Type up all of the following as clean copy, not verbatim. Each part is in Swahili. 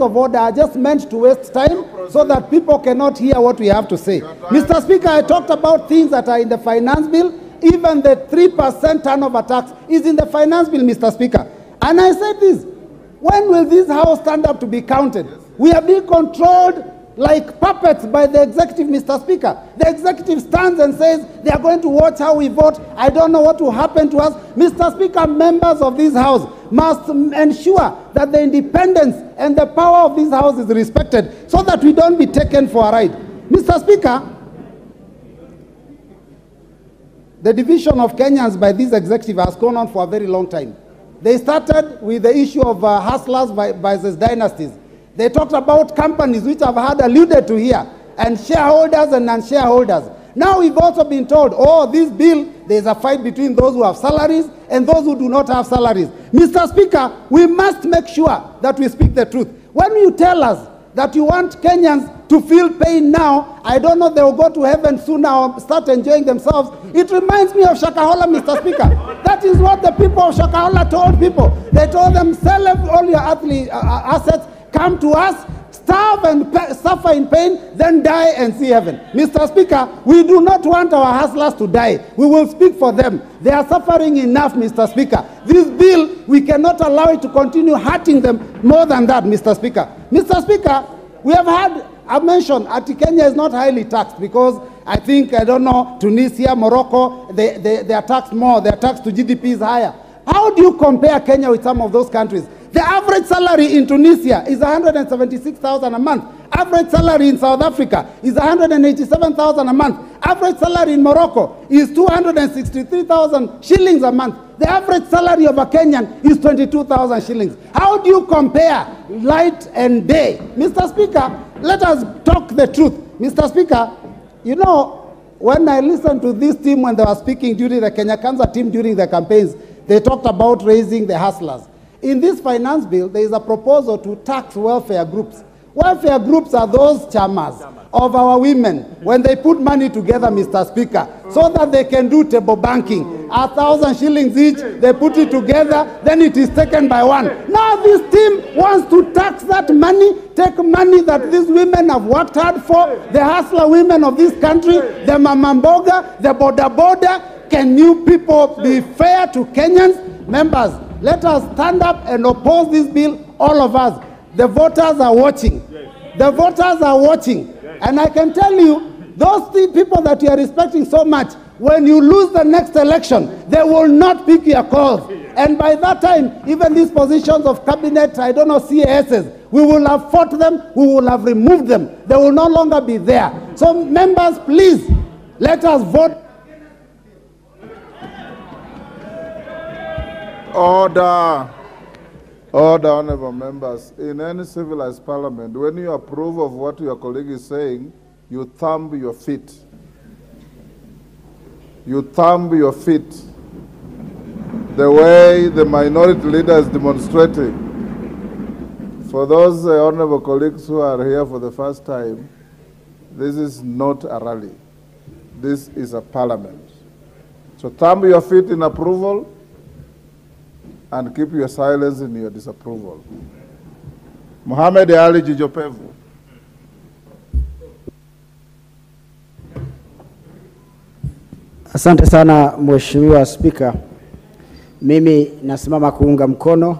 of order are just meant to waste time so that people cannot hear what we have to say. Mr. Speaker, I talked about things that are in the finance bill. Even the 3% turnover tax is in the finance bill, Mr. Speaker. And I said this, when will this house stand up to be counted? We are being controlled like puppets by the executive, Mr. Speaker. The executive stands and says they are going to watch how we vote. I don't know what will happen to us. Mr. Speaker, members of this house must ensure that the independence and the power of this house is respected so that we don't be taken for a ride. Mr. Speaker, the division of Kenyans by this executive has gone on for a very long time. They started with the issue of hustlers versus dynasties. They talked about companies which I've had alluded to here, and shareholders and non-shareholders. Now we've also been told, oh, this bill, there's a fight between those who have salaries and those who do not have salaries. Mr. Speaker, we must make sure that we speak the truth. When you tell us that you want Kenyans to feel pain now, I don't know, they will go to heaven soon or start enjoying themselves. It reminds me of Shakahola, Mr. Speaker. That is what the people of Shakahola told people. They told them, sell all your assets, come to us, starve and suffer in pain, then die and see heaven. Mr. Speaker, we do not want our hustlers to die. We will speak for them. They are suffering enough, Mr. Speaker. This bill, we cannot allow it to continue hurting them more than that, Mr. Speaker. Mr. Speaker, we have had a mention that Kenya is not highly taxed because I think, I don't know, Tunisia, Morocco, they are taxed more. Their tax to GDP is higher. How do you compare Kenya with some of those countries? The average salary in Tunisia is 176,000 a month. Average salary in South Africa is 187,000 a month. Average salary in Morocco is 263,000 shillings a month. The average salary of a Kenyan is 22,000 shillings. How do you compare light and day? Mr. Speaker, let us talk the truth. Mr. Speaker, you know, when I listened to this team when they were speaking during the Kenya Kwanza team during the campaigns, they talked about raising the hustlers. In this finance bill, there is a proposal to tax welfare groups. Welfare groups are those chamas of our women when they put money together, Mr. Speaker, so that they can do table banking. 1,000 shillings each, they put it together, then it is taken by one. Now this team wants to tax that money, take money that these women have worked hard for, the hustler women of this country, the mamamboga, the boda. Can you people be fair to Kenyans? Members, let us stand up and oppose this bill, all of us. The voters are watching. The voters are watching. And I can tell you, those people that you are respecting so much, when you lose the next election, they will not pick your calls. And by that time, even these positions of cabinet, I don't know, CASs, we will have fought them, we will have removed them. They will no longer be there. So members, please, let us vote. Order. Order, honorable members. In any civilized parliament, when you approve of what your colleague is saying, you thumb your feet. You thumb your feet. The way the minority leader is demonstrating. For those honorable colleagues who are here for the first time, this is not a rally. This is a parliament. So thumb your feet in approval and keep your silence in your disapproval. Mohamed Ali Jijopevu. Asante sana Mheshimiwa Spika. Mimi nasimama kuunga mkono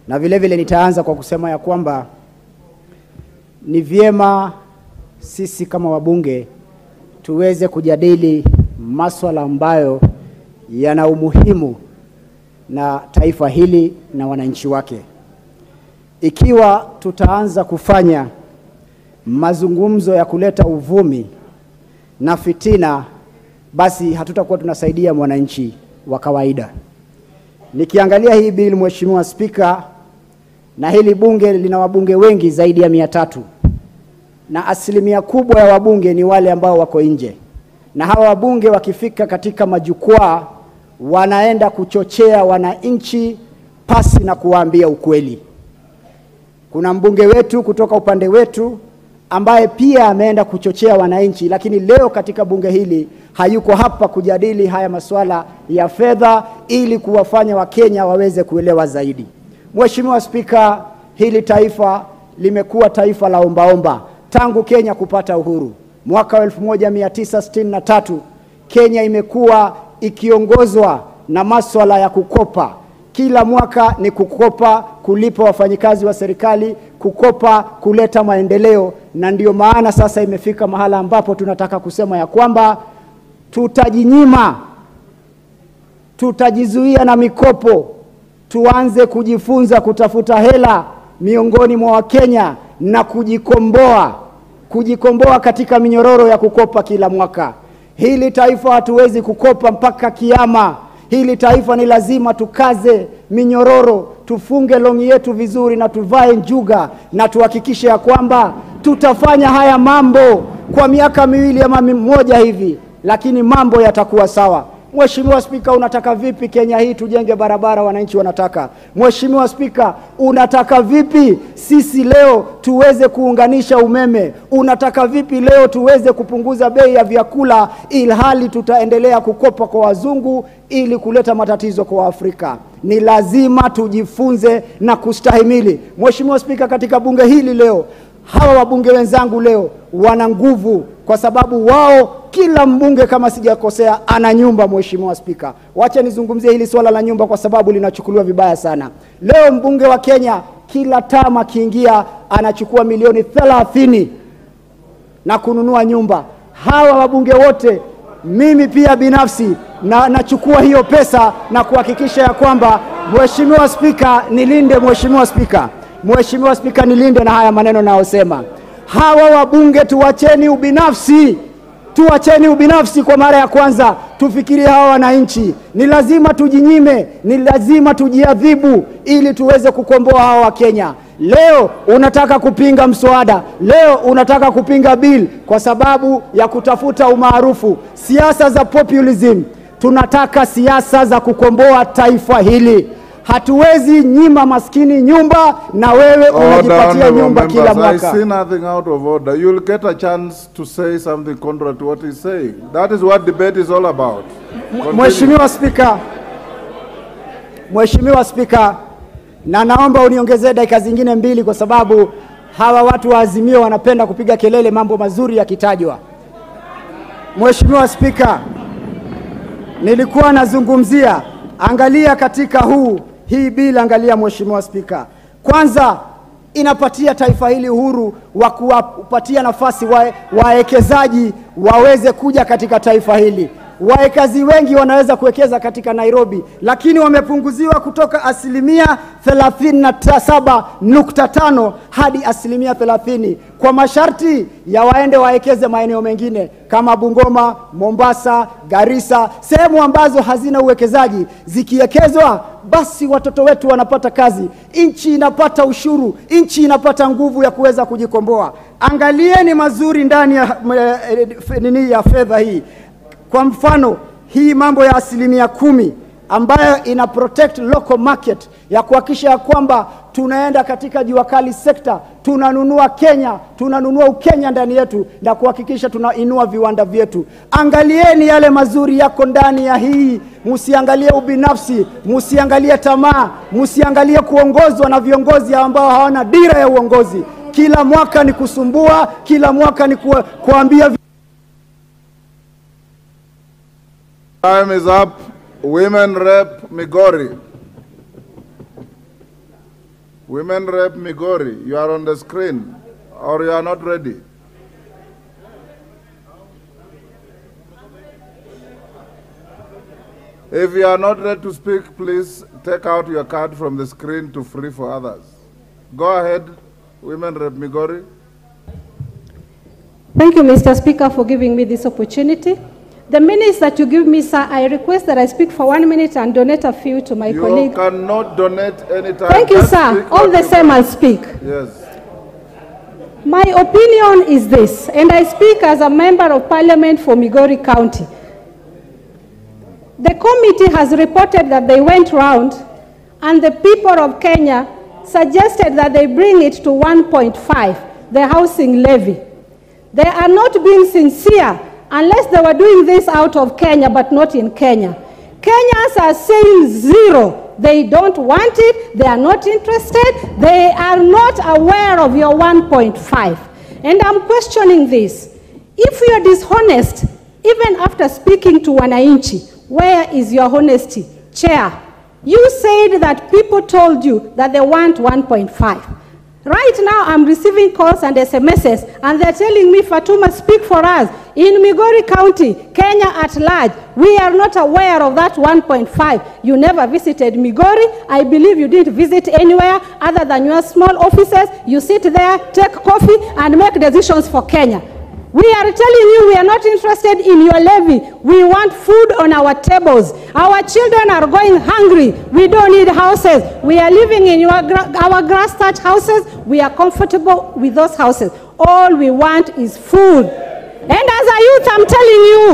na vile vile nitaanza kwa kusema ya kwamba ni vyema sisi kama wabunge tuweze kujadili masuala ambayo yana umuhimu na taifa hili na wananchi wake. Ikiwa tutaanza kufanya mazungumzo ya kuleta uvumi na fitina, basi hatutakuwa tunasaidia mwananchi wa kawaida. Nikiangalia hii bill Mheshimiwa Spika, na hili bunge lina wabunge wengi zaidi ya 300. Na asilimia kubwa ya wabunge ni wale ambao wako nje. Na hawa wabunge wakifika katika majukwaa wanaenda kuchochea wananchi pasi na kuwaambia ukweli. Kuna mbunge wetu kutoka upande wetu ambaye pia ameenda kuchochea wananchi, lakini leo katika bunge hili hayuko hapa kujadili haya masuala ya fedha ili kuwafanya Wakenya waweze kuelewa zaidi. Mheshimiwa Spika, hili taifa limekuwa taifa la ombaomba tangu Kenya kupata uhuru. Mwaka 1963 Kenya imekuwa ikiongozwa na masuala ya kukopa. Kila mwaka ni kukopa, kulipa wafanyikazi wa serikali, kukopa, kuleta maendeleo, na ndio maana sasa imefika mahala ambapo tunataka kusema ya kwamba tutajinyima, tutajizuia na mikopo, tuanze kujifunza kutafuta hela miongoni mwa Wakenya na kujikomboa katika minyororo ya kukopa kila mwaka. Hili taifa hatuwezi kukopa mpaka kiyama. Hili taifa ni lazima tukaze minyororo, tufunge longi yetu vizuri na tuvae njuga, na tuhakikishe ya kwamba tutafanya haya mambo kwa miaka 2 ama 1 hivi, lakini mambo yatakuwa sawa. Mheshimiwa Spika, unataka vipi Kenya hii tujenge barabara wananchi wanataka? Mheshimiwa Spika, unataka vipi sisi leo tuweze kuunganisha umeme? Unataka vipi leo tuweze kupunguza bei ya vyakula ilhali tutaendelea kukopa kwa wazungu ili kuleta matatizo kwa Afrika? Ni lazima tujifunze na kustahimili. Mheshimiwa Spika, katika bunge hili leo, hawa wabunge wenzangu leo wana nguvu kwa sababu wao, kila mbunge kama sijakosea ana nyumba. Mheshimiwa Spika, wacha nizungumzie hili swala la nyumba kwa sababu linachukuliwa vibaya sana. Leo mbunge wa Kenya kila tama kiingia anachukua milioni 30 na kununua nyumba. Hawa wabunge wote, mimi pia binafsi nachukua hiyo pesa na kuhakikisha ya kwamba, Mheshimiwa Spika, nilinde. Mheshimiwa Spika, nilinde na haya maneno naosema. Hawa wabunge tuacheni ubinafsi kwa mara ya kwanza. Tufikirie hawa wananchi. Ni lazima tujinyime, ni lazima tujiadhibu ili tuweze kukomboa hawa wa Kenya. Leo unataka kupinga mswada, leo unataka kupinga bill kwa sababu ya kutafuta umaarufu, siasa za populism. Tunataka siasa za kukomboa taifa hili. Hatuwezi nyima maskini nyumba na wewe unajipatia nyumba kila mwaka. I see nothing out of order. You'll get a chance to say something contrary to what he's saying. That is what debate is all about. Mheshimiwa Spika, na naomba uniongezee dakika zingine 2 kwa sababu hawa watu wa Azimio wanapenda kupiga kelele mambo mazuri yakitajwa. Mheshimiwa Spika, nilikuwa nazungumzia, angalia katika hii bila, angalia Mheshimiwa Spika. Kwanza inapatia taifa hili uhuru wa kuwapatia nafasi wawekezaji waweze kuja katika taifa hili. Wawekezaji wengi wanaweza kuwekeza katika Nairobi, lakini wamepunguziwa kutoka 37.5 hadi 30% kwa masharti ya waende wawekeze maeneo mengine kama Bungoma, Mombasa, Garissa, sehemu ambazo hazina uwekezaji. Zikiwekezwa basi watoto wetu wanapata kazi, nchi inapata ushuru, nchi inapata nguvu ya kuweza kujikomboa. Angalieni mazuri ndani ya fedha hii. Kwa mfano, hii mambo ya 10% ambayo ina protect local market, ya kuhakikisha ya kwamba tunaenda katika juakali sekta, tunanunua Kenya, tunanunua Ukenya ndani yetu na kuhakikisha tunainua viwanda vyetu. Angalieni yale mazuri yako ndani ya hii. Msiangalie ubinafsi, msiangalie tamaa, msiangalie kuongozwa na viongozi ambao hawana dira ya uongozi. Kila mwaka ni kusumbua, kila mwaka ni kuambia. Time is up. Women Rep Migori. Women Rep Migori, you are on the screen, or you are not ready. If you are not ready to speak, please take out your card from the screen to free for others. Go ahead, Women Rep Migori. Thank you, Mr. Speaker, for giving me this opportunity. The minutes that you give me, sir, I request that I speak for 1 minute and donate a few to my colleague. You cannot donate any time. Thank you, sir. All the same, I'll speak. Yes. My opinion is this, and I speak as a member of Parliament for Migori County. The committee has reported that they went round and the people of Kenya suggested that they bring it to 1.5, the housing levy. They are not being sincere unless they were doing this out of Kenya, but not in Kenya. Kenyans are saying 0 They don't want it. They are not interested. They are not aware of your 1.5. And I'm questioning this. If you are dishonest, even after speaking to wananchi, where is your honesty? Chair, you said that people told you that they want 1.5. Right now, I'm receiving calls and SMSs, and they're telling me, Fatuma, speak for us. In Migori County, Kenya at large, we are not aware of that 1.5. You never visited Migori. I believe you didn't visit anywhere other than your small offices. You sit there, take coffee, and make decisions for Kenya. We are telling you we are not interested in your levy. We want food on our tables. Our children are going hungry. We don't need houses. We are living in our grass thatch houses. We are comfortable with those houses. All we want is food. And as a youth, I'm telling you,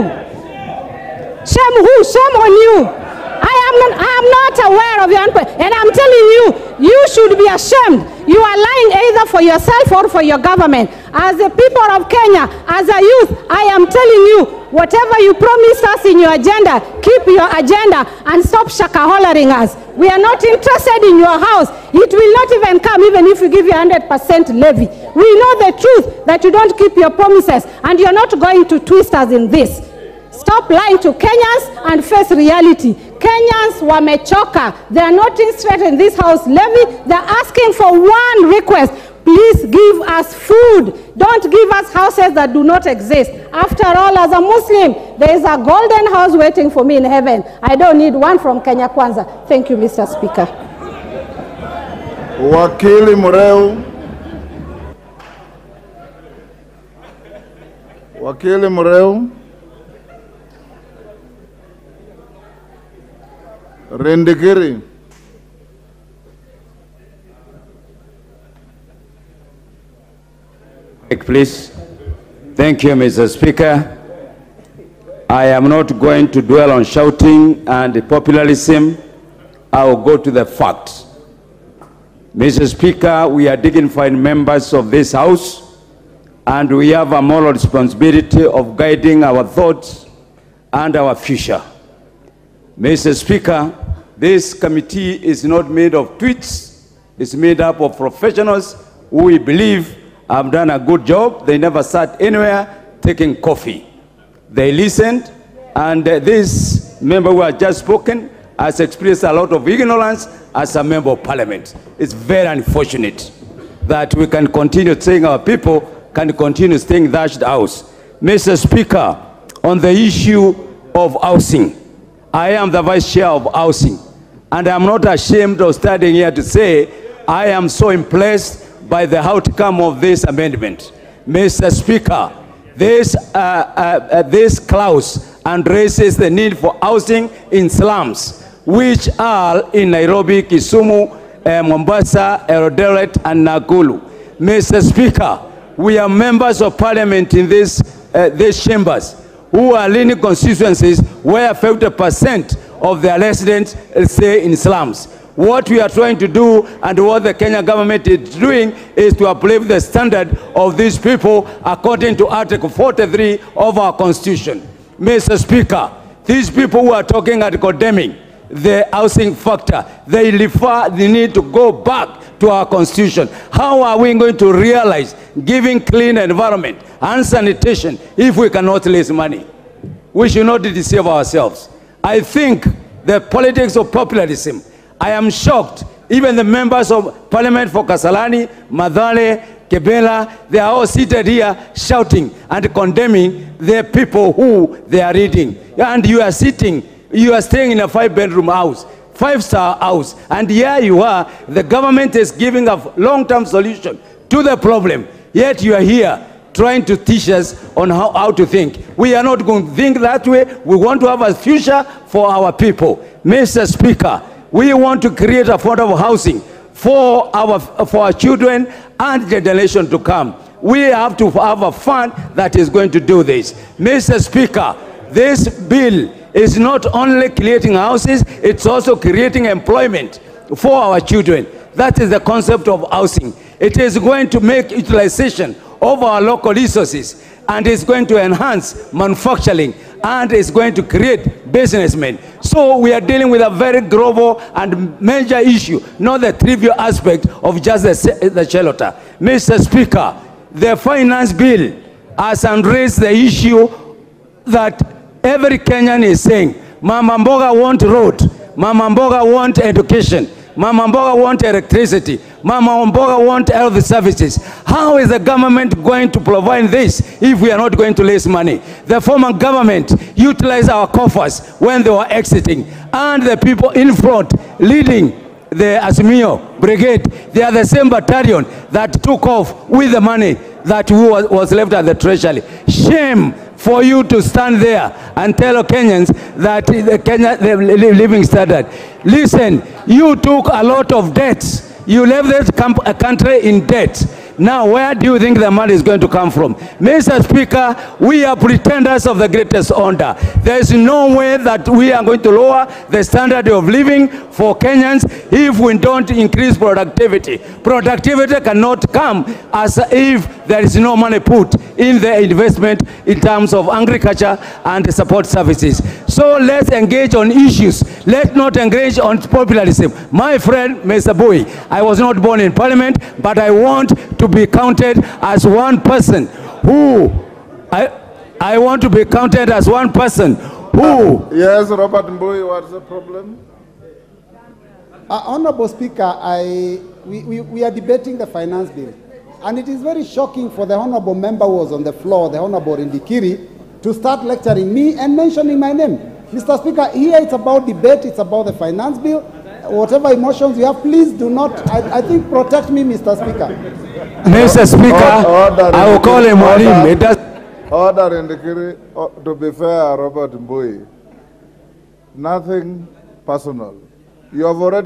shame who? Shame on you. I am not aware of your input. And I'm telling you, you should be ashamed. You are lying either for yourself or for your government. As the people of Kenya, as a youth, I am telling you, whatever you promised us in your agenda, keep your agenda and stop shakaholaing us. We are not interested in your house. It will not even come even if you give you 100% levy. We know the truth that you don't keep your promises, and you're not going to twist us in this. Stop lying to Kenyans and face reality. Kenyans wamechoka. They are not interested in this house levy. They're asking for one request. Please give us food. Don't give us houses that do not exist. After all, as a Muslim, there is a golden house waiting for me in heaven. I don't need one from Kenya Kwanza. Thank you, Mr. Speaker. Wakili Mureu. Wakili Mureu. Rendikiri. Please. Thank you, Mr. Speaker. I am not going to dwell on shouting and populism. I will go to the facts. Mr. Speaker, we are dignified members of this House, and we have a moral responsibility of guiding our thoughts and our future. Mr. Speaker, this committee is not made of tweets. It's made up of professionals who we believe have done a good job. They never sat anywhere taking coffee. They listened, and this member who has just spoken has experienced a lot of ignorance as a member of parliament. It's very unfortunate that we can continue saying our people can continue staying in that house. Mr. Speaker, on the issue of housing, I am the vice chair of housing, and I'm not ashamed of standing here to say I am so impressed by the outcome of this amendment. Mr. Speaker, this clause addresses the need for housing in slums, which are in Nairobi, Kisumu, Mombasa, Erupted, and Nakuru. Mr. Speaker, we are members of parliament in these chambers who are leading constituencies where 50% of their residents stay in slums. What we are trying to do and what the Kenya government is doing is to uplift the standard of these people according to Article 43 of our Constitution. Mr. Speaker, these people who are talking and condemning the housing factor, they refer the need to go back to our Constitution. How are we going to realize giving clean environment and sanitation if we cannot raise money? We should not deceive ourselves. I think the politics of populism, I am shocked. Even the members of parliament for Kasarani, Madale, Kebela, they are all seated here shouting and condemning the people who they are reading. And you are sitting, you are staying in a 5-bedroom house, 5-star house, and here you are, the government is giving a long-term solution to the problem, yet you are here trying to teach us on how to think. We are not going to think that way. We want to have a future for our people. Mr. Speaker, we want to create affordable housing for our children and the generation to come. We have to have a fund that is going to do this. Mr. Speaker, this bill is not only creating houses, it's also creating employment for our children. That is the concept of housing. It is going to make utilization of our local resources, and it's going to enhance manufacturing, and it's going to create businessmen. So we are dealing with a very global and major issue, not the trivial aspect of just the shelter. Mr. Speaker, the finance bill has raised the issue that every Kenyan is saying, Mama Mboga want road, Mama Mboga want education, Mama Mboga want electricity, Mama Mboga want health services. How is the government going to provide this if we are not going to raise money? The former government utilized our coffers when they were exiting, and the people in front leading the Azimio brigade, they are the same battalion that took off with the money that was left at the treasury. Shame for you to stand there and tell Kenyans that the living standard. Listen, you took a lot of debts. You left this country in debt. Now, where do you think the money is going to come from? Mr. Speaker, we are pretenders of the greatest honor. There is no way that we are going to lower the standard of living for Kenyans if we don't increase productivity. Productivity cannot come as if there is no money put in the investment in terms of agriculture and support services. So let's engage on issues. Let's not engage on populism. My friend, Mr. Mbui, I was not born in parliament, but I want to be counted as one person who, I want to be counted as one person who... Yes, Robert Mbui, what's the problem? Honorable Speaker, we are debating the finance bill. And it is very shocking for the honorable member who was on the floor, the honorable Indikiri, to start lecturing me and mentioning my name. Mr. Speaker, here it's about debate, it's about the finance bill. Whatever emotions you have, please do not, I think, protect me, Mr. Speaker. Mr. Speaker, I will call him Order Indikiri, to be fair, Robert Mbui, nothing personal. You have already